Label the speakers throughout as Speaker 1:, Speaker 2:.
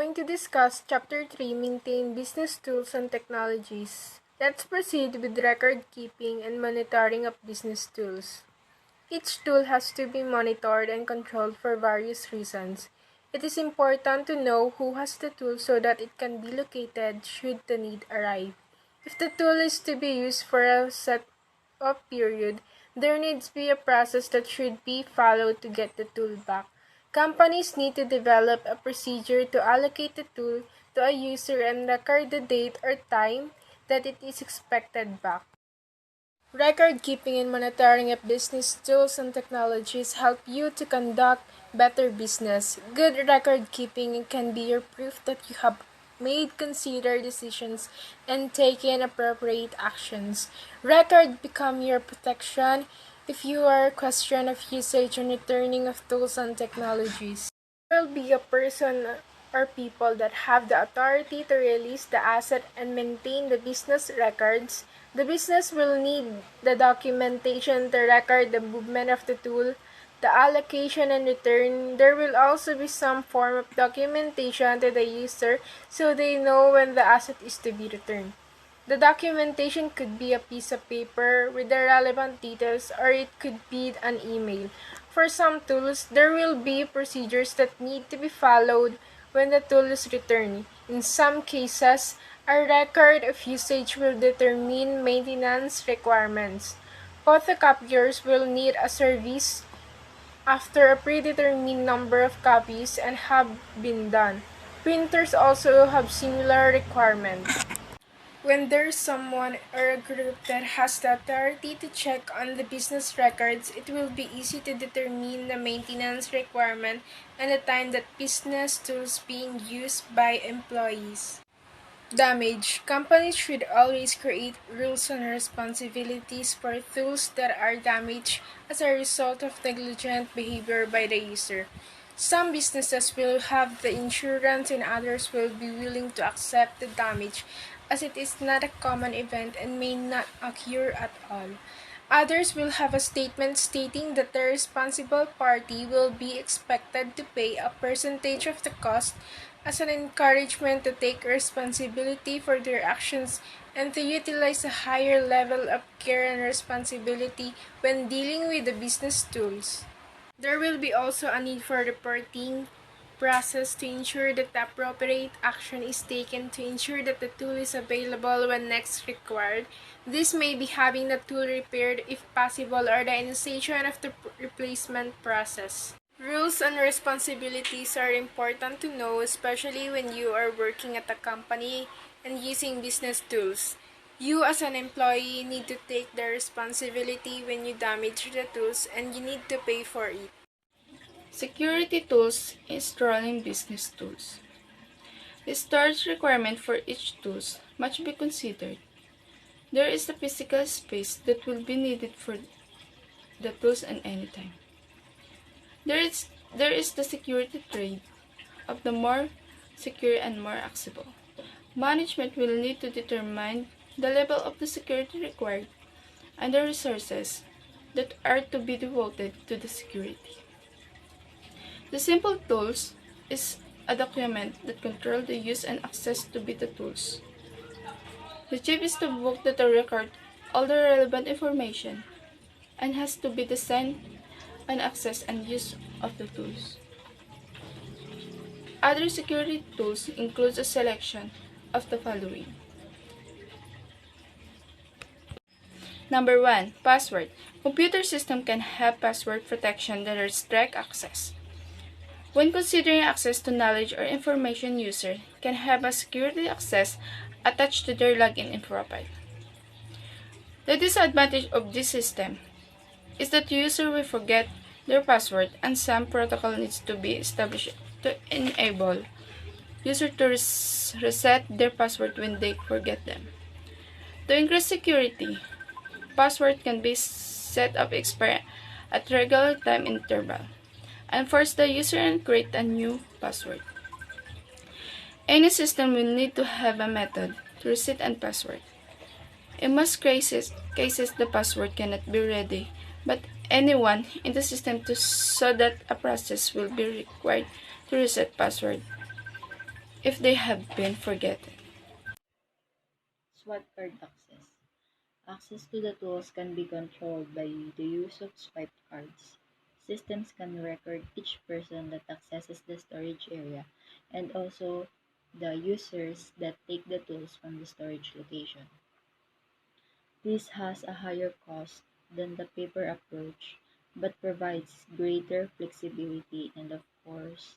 Speaker 1: going to discuss Chapter 3, Maintain Business Tools and Technologies. Let's proceed with record keeping and monitoring of business tools. Each tool has to be monitored and controlled for various reasons. It is important to know who has the tool so that it can be located should the need arise. If the tool is to be used for a set of period, there needs to be a process that should be followed to get the tool back. Companies need to develop a procedure to allocate the tool to a user and record the date or time that it is expected back. Record keeping and monitoring of business tools and technologies help you to conduct better business. Good record keeping can be your proof that you have made considered decisions and taken appropriate actions. Record become your protection if you are questioned of usage and returning of tools and technologies. There will be a person or people that have the authority to release the asset and maintain the business records. The business will need the documentation to record the movement of the tool, the allocation and return. There will also be some form of documentation to the user so they know when the asset is to be returned. The documentation could be a piece of paper with the relevant details or it could be an email. For some tools, there will be procedures that need to be followed when the tool is returned. In some cases, a record of usage will determine maintenance requirements. Photocopiers will need a service after a predetermined number of copies and have been done. Printers also have similar requirements. When there's someone or a group that has the authority to check on the business records, it will be easy to determine the maintenance requirement and the time that business tools being used by employees. Damage. Companies should always create rules and responsibilities for tools that are damaged as a result of negligent behavior by the user. Some businesses will have the insurance and others will be willing to accept the damage as it is not a common event and may not occur at all. Others will have a statement stating that the responsible party will be expected to pay a percentage of the cost as an encouragement to take responsibility for their actions and to utilize a higher level of care and responsibility when dealing with the business tools. There will be also a need for reporting process to ensure that the appropriate action is taken to ensure that the tool is available when next required. This may be having the tool repaired if possible or the initiation of the replacement process. Rules and responsibilities are important to know, especially when you are working at a company and using business tools. You as an employee need to take the responsibility when you damage the tools and you need to pay for it.
Speaker 2: Security tools is rolling business tools. The storage requirement for each tool must be considered. There is the physical space that will be needed for the tools at any time. There is the security trade of the more secure and more accessible. Management will need to determine the level of the security required and the resources that are to be devoted to the security. The simple tools is a document that controls the use and access to be the tools. The chip is the book that records all the relevant information and has to be designed and access and use of the tools. Other security tools include a selection of the following. Number 1. Password. Computer system can have password protection that restrict access. When considering access to knowledge or information, user can have a security access attached to their login profile. The disadvantage of this system is that the user will forget their password and some protocol needs to be established to enable user to reset their password when they forget them. To increase security, password can be set up expire at regular time interval and force the user to create a new password. Any system will need to have a method to reset a password. In most cases, the password cannot be ready, but anyone in the system so that a process will be required to reset password. if they have been forgotten.
Speaker 3: Swipe card access. Access to the tools can be controlled by the use of swipe cards. Systems can record each person that accesses the storage area and also the users that take the tools from the storage location. This has a higher cost than the paper approach but provides greater flexibility and, of course,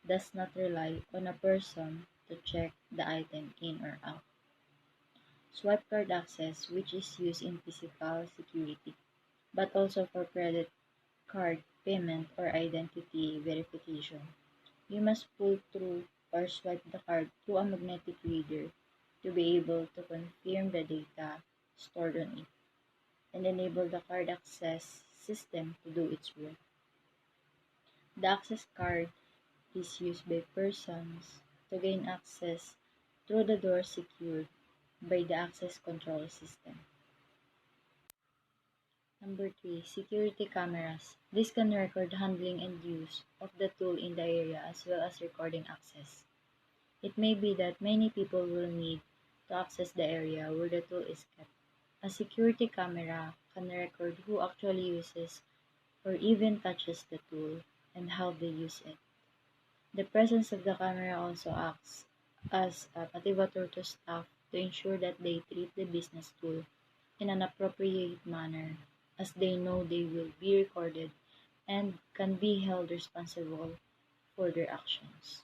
Speaker 3: does not rely on a person to check the item in or out. Swipe card access, which is used in physical security, but also for credit card payment or identity verification. You must pull through or swipe the card through a magnetic reader to be able to confirm the data stored on it and enable the card access system to do its work. The access card is used by persons to gain access through the door secured by the access control system. Number 3, security cameras. This can record handling and use of the tool in the area as well as recording access. It may be that many people will need to access the area where the tool is kept. A security camera can record who actually uses or even touches the tool and how they use it. The presence of the camera also acts as a motivator to staff to ensure that they treat the business tool in an appropriate manner, as they know they will be recorded and can be held responsible for their actions.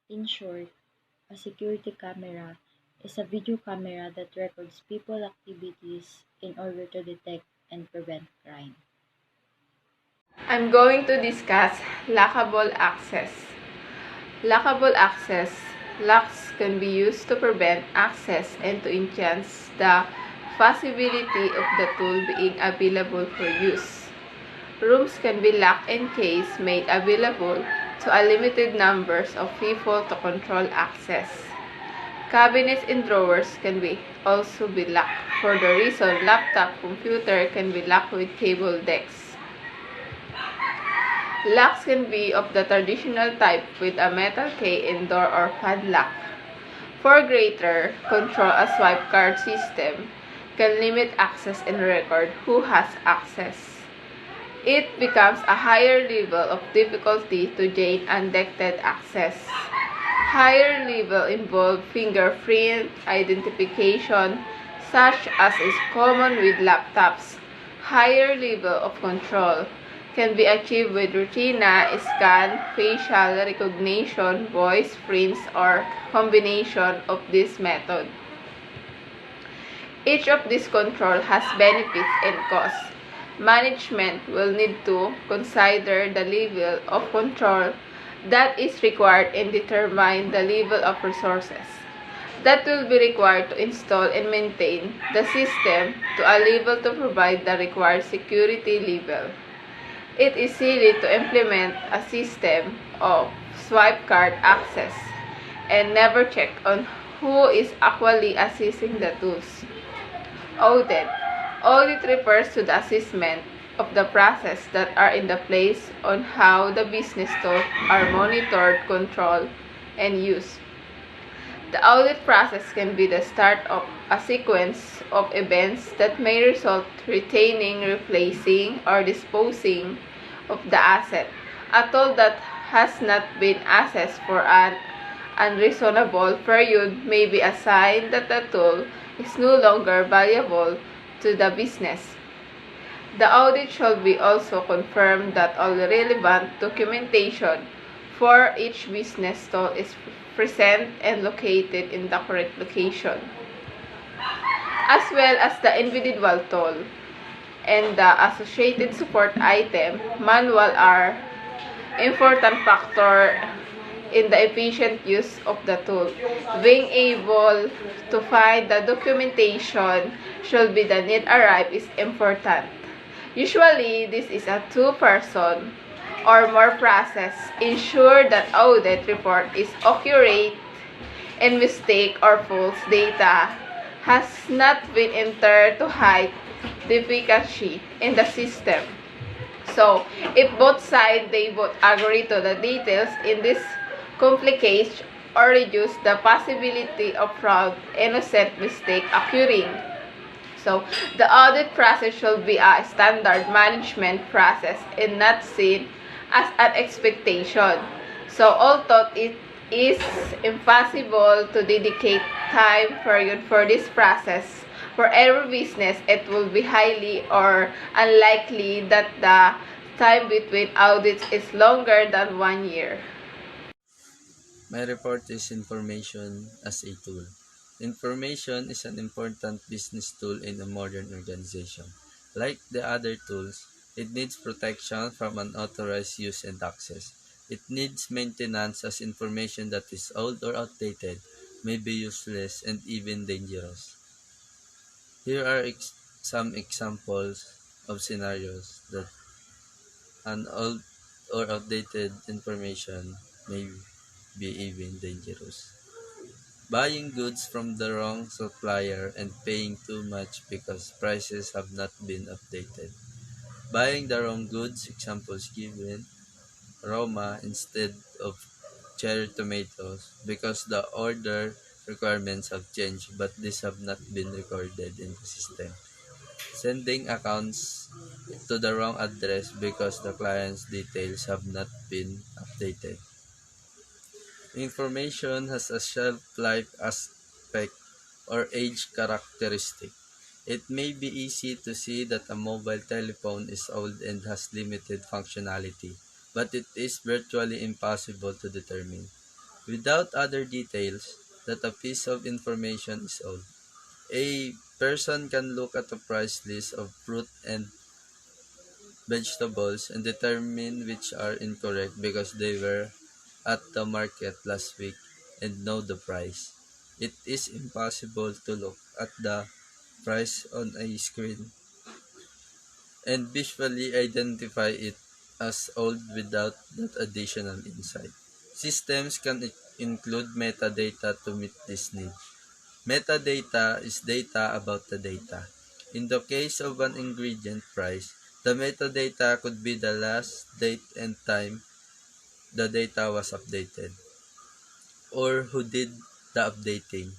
Speaker 3: In short, a security camera is a video camera that records people activities in order to detect and prevent crime.
Speaker 1: I'm going to discuss lockable access. Lockable access. Locks can be used to prevent access and to enhance the possibility of the tool being available for use. Rooms can be locked and keys made available to a limited numbers of people to control access. Cabinets and drawers can also be locked. For the reason, laptop computer can be locked with cable decks. Locks can be of the traditional type with a metal key and door or padlock. For greater control, a swipe card system can limit access and record who has access. It becomes a higher level of difficulty to gain undetected access. Higher level involve fingerprint identification, such as is common with laptops. Higher level of control can be achieved with retina scan, facial recognition, voice prints, or combination of this method. Each of these control has benefits and costs. Management will need to consider the level of control that is required and determine the level of resources that will be required to install and maintain the system to a level to provide the required security level. It is silly to implement a system of swipe card access and never check on who is actually accessing the tools. Audit. Audit refers to the assessment of the process that are in the place on how the business tools are monitored, controlled, and used. The audit process can be the start of a sequence of events that may result retaining, replacing, or disposing of the asset. A tool that has not been accessed for an unreasonable period may be a sign that the tool is no longer valuable to the business. The audit shall be also confirmed that all relevant documentation for each business tool is present and located in the correct location, as well as the individual tool and the associated support item manual are important factor in the efficient use of the tool. Being able to find the documentation should be the need arrive is important. Usually, this is a two-person or more process. Ensure that audit report is accurate and mistake or false data has not been entered to hide deficiency in the system. So, if both sides they both agree to the details in this
Speaker 4: complicate or reduce the possibility of fraud, innocent mistake occurring. So, the audit process should be a standard management process and not seen as an expectation. So, although it is impossible to dedicate time period for this process, for every business, it will be highly or unlikely that the time between audits is longer than 1 year.
Speaker 5: My report is information as a tool. Information is an important business tool in a modern organization. Like the other tools, it needs protection from unauthorized use and access. It needs maintenance as information that is old or outdated may be useless and even dangerous. Here are some examples of scenarios that an old or outdated information may be even dangerous. Buying goods from the wrong supplier and paying too much because prices have not been updated. Buying the wrong goods, examples given, Roma instead of cherry tomatoes because the order requirements have changed but these have not been recorded in the system. Sending accounts to the wrong address because the client's details have not been updated. Information has a shelf life aspect or age characteristic. It may be easy to see that a mobile telephone is old and has limited functionality, but it is virtually impossible to determine, without other details, that a piece of information is old. A person can look at a price list of fruit and vegetables and determine which are incorrect because they were at the market last week and know the price. It is impossible to look at the price on a screen and visually identify it as old without that additional insight. Systems can include metadata to meet this need. Metadata is data about the data. In the case of an ingredient price, the metadata could be the last date and time the data was updated, or who did the updating.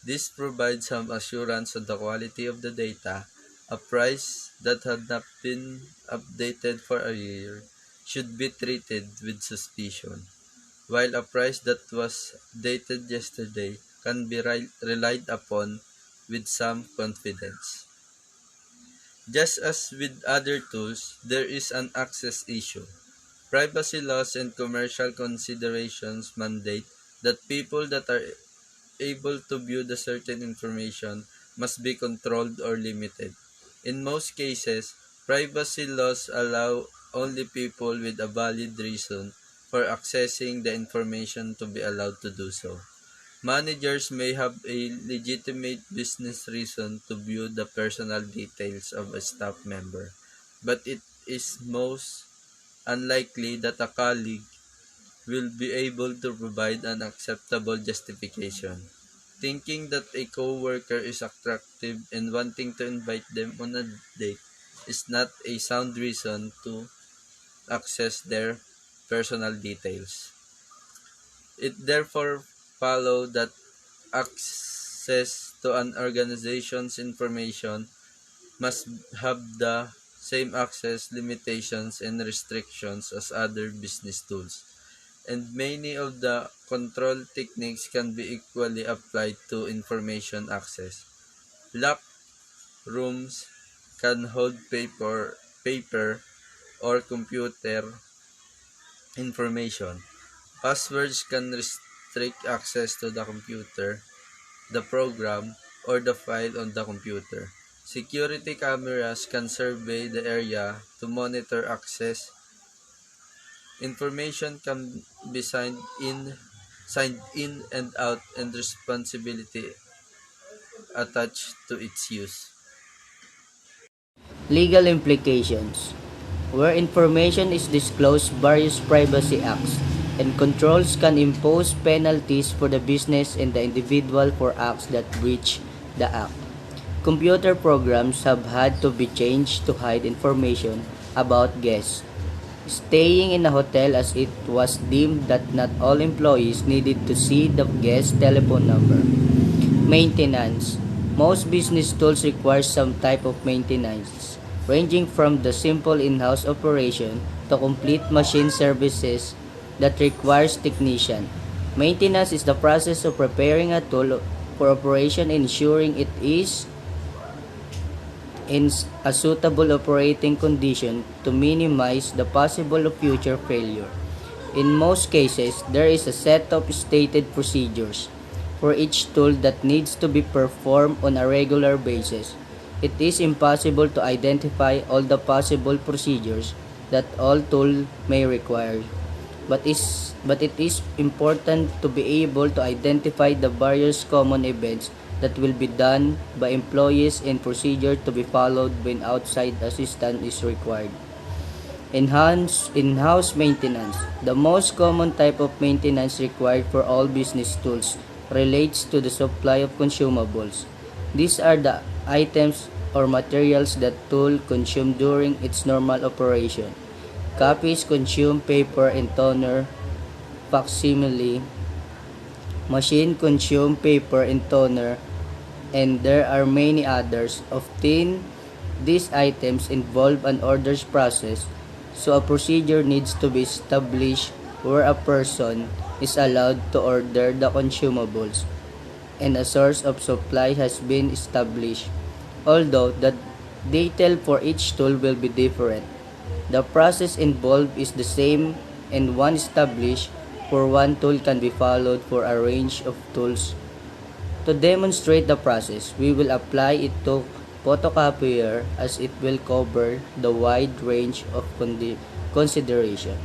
Speaker 5: This provides some assurance on the quality of the data. A price that had not been updated for a year should be treated with suspicion, while a price that was dated yesterday can be relied upon with some confidence. Just as with other tools, there is an access issue. Privacy laws and commercial considerations mandate that people that are able to view the certain information must be controlled or limited. In most cases, privacy laws allow only people with a valid reason for accessing the information to be allowed to do so. Managers may have a legitimate business reason to view the personal details of a staff member, but it is most unlikely that a colleague will be able to provide an acceptable justification. Thinking that a coworker is attractive and wanting to invite them on a date is not a sound reason to access their personal details. It therefore follows that access to an organization's information must have the same access limitations and restrictions as other business tools, and many of the control techniques can be equally applied to information access. Locked rooms can hold paper or computer information. Passwords can restrict access to the computer, the program, or the file on the computer. Security cameras can survey the area to monitor access. Information can be signed in and out, and responsibility attached to its use.
Speaker 6: Legal implications. Where information is disclosed, various privacy acts and controls can impose penalties for the business and the individual for acts that breach the act. Computer programs have had to be changed to hide information about guests. staying in a hotel as it was deemed that not all employees needed to see the guest telephone number. Maintenance. Most business tools require some type of maintenance, ranging from the simple in-house operation to complete machine services that requires technician. Maintenance is the process of preparing a tool for operation and ensuring it is in a suitable operating condition to minimize the possible of future failure. In most cases, there is a set of stated procedures for each tool that needs to be performed on a regular basis. It is impossible to identify all the possible procedures that all tool may require, but it is important to be able to identify the various common events that will be done by employees and procedure to be followed when outside assistance is required. In-house maintenance. The most common type of maintenance required for all business tools relates to the supply of consumables. These are the items or materials that tool consume during its normal operation. Copies consume paper and toner, facsimile. Machine consume paper and toner, and there are many others. Often, these items involve an orders process, so a procedure needs to be established where a person is allowed to order the consumables, and a source of supply has been established. Although the detail for each tool will be different, the process involved is the same, and one established for one tool can be followed for a range of tools. To demonstrate the process, we will apply it to photocopier as it will cover the wide range of consideration.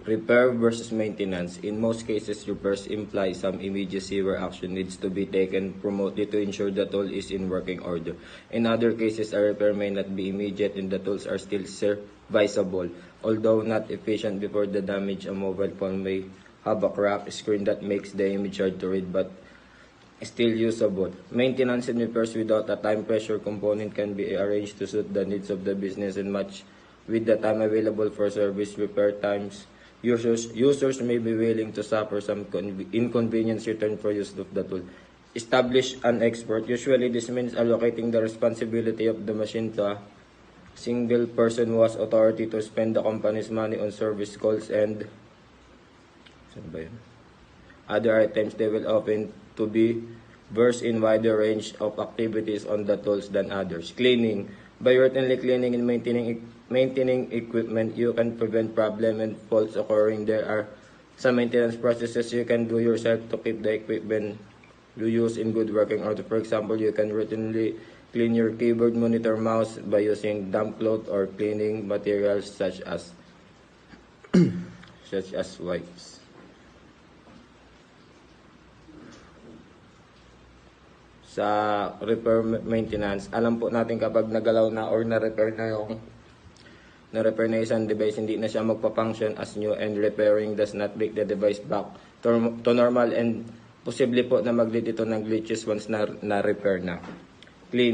Speaker 7: Repair versus maintenance. In most cases, repairs imply some immediacy where action needs to be taken promptly to ensure the tool is in working order. In other cases, a repair may not be immediate and the tools are still serviceable. Although not efficient before the damage, a mobile phone may have a cracked screen that makes the image hard to read but still usable. Maintenance and repairs without a time pressure component can be arranged to suit the needs of the business and match with the time available for service. Repair times. Users may be willing to suffer some inconvenience return for use of the tool. Establish an expert. Usually this means allocating the responsibility of the machine to a single person who has authority to spend the company's money on service calls and other items. They will often to be versed in wider range of activities on the tools than others. Cleaning. By routinely cleaning and maintaining equipment, you can prevent problems and faults occurring. There are some maintenance processes you can do yourself to keep the equipment you use in good working order. For example, you can routinely clean your keyboard, monitor, mouse by using damp cloth or cleaning materials such as wipes. Sa repair maintenance, alam po natin kapag nagalaw na or na-repair na isang device, hindi na siya magpa-function as new, and repairing does not bring the device back to normal, and posible po na mag-lead ito ng glitches once na-repair na.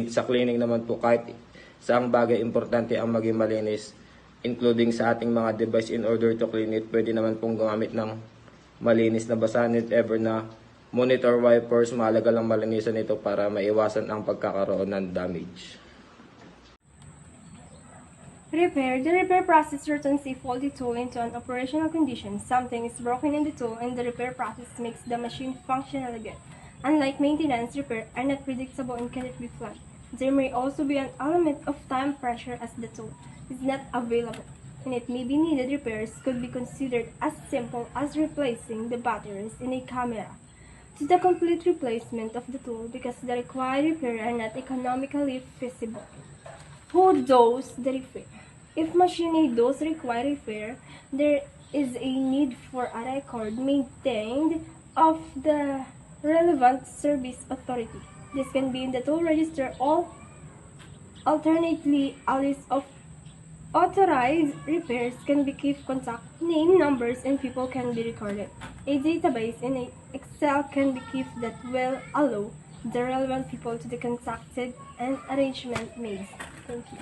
Speaker 7: Sa cleaning naman po, kahit saang bagay importante ang maging malinis, including sa ating mga device. In order to clean it, pwede naman pong gumamit ng malinis na basahan if ever na monitor wipers. Mahalaga lang malinisan ito para maiwasan ang pagkakaroon ng damage.
Speaker 8: Repair. The repair process returns a faulty tool into an operational condition. Something is broken in the tool and the repair process makes the machine functional again. Unlike maintenance, repair are not predictable and cannot be planned. There may also be an element of time pressure as the tool is not available, and it may be needed. Repairs could be considered as simple as replacing the batteries in a camera to the complete replacement of the tool because the required repair are not economically feasible. Who does the repair? If machinery does require repair, there is a need for a record maintained of the relevant service authority. This can be in the tool register or alternately a list of authorized repairs can be kept. Contact name, numbers, and people can be recorded. A database in Excel can be kept that will allow the relevant people to be contacted and arrangement made. Thank you.